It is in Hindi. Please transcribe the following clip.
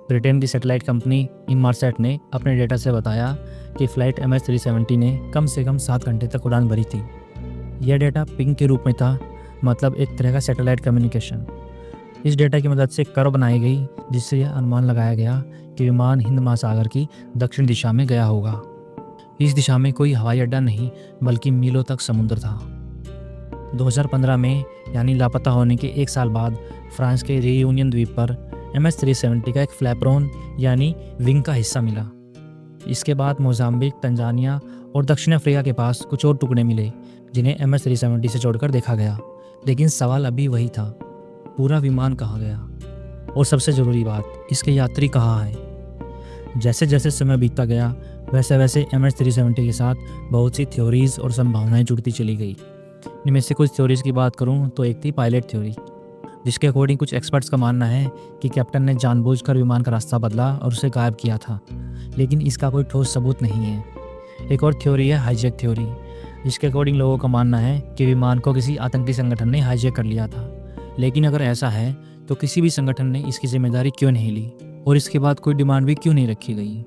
ब्रिटेन की सैटेलाइट कंपनी इनमारसैट ने अपने डेटा से बताया कि फ़्लाइट MH370 ने कम से कम 7 घंटे तक उड़ान भरी थी। यह डेटा पिंग के रूप में था, मतलब एक तरह का सैटेलाइट कम्युनिकेशन। इस डेटा की मदद से कर्व बनाई गई, जिससे यह अनुमान लगाया गया कि विमान हिंद महासागर की दक्षिण दिशा में गया होगा। इस दिशा में कोई हवाई अड्डा नहीं, बल्कि मीलों तक समुद्र था। 2015 में, यानी लापता होने के 1 साल बाद, फ्रांस के रियूनियन द्वीप पर MH370 का एक फ्लैपरोन यानी विंग का हिस्सा मिला। इसके बाद मोजाम्बिक, तंजानिया और दक्षिण अफ्रीका के पास कुछ और टुकड़े मिले, जिन्हें MH370 से जोड़कर देखा गया। लेकिन सवाल अभी वही था, पूरा विमान कहाँ गया? और सबसे ज़रूरी बात, इसके यात्री कहाँ हैं? जैसे जैसे समय बीतता गया, वैसे वैसे MH370 के साथ बहुत सी थ्योरीज और संभावनाएं जुड़ती चली गई। इनमें से कुछ थ्योरीज की बात करूं तो एक थी पायलट थ्योरी, जिसके अकॉर्डिंग कुछ एक्सपर्ट्स का मानना है कि कैप्टन ने जानबूझकर विमान का रास्ता बदला और उसे गायब किया था, लेकिन इसका कोई ठोस सबूत नहीं है। एक और थ्योरी है हाईजैक थ्योरी, जिसके अकॉर्डिंग लोगों का मानना है कि विमान को किसी आतंकी संगठन ने हाईजैक कर लिया था। लेकिन अगर ऐसा है तो किसी भी संगठन ने इसकी जिम्मेदारी क्यों नहीं ली और इसके बाद कोई डिमांड भी क्यों नहीं रखी गई?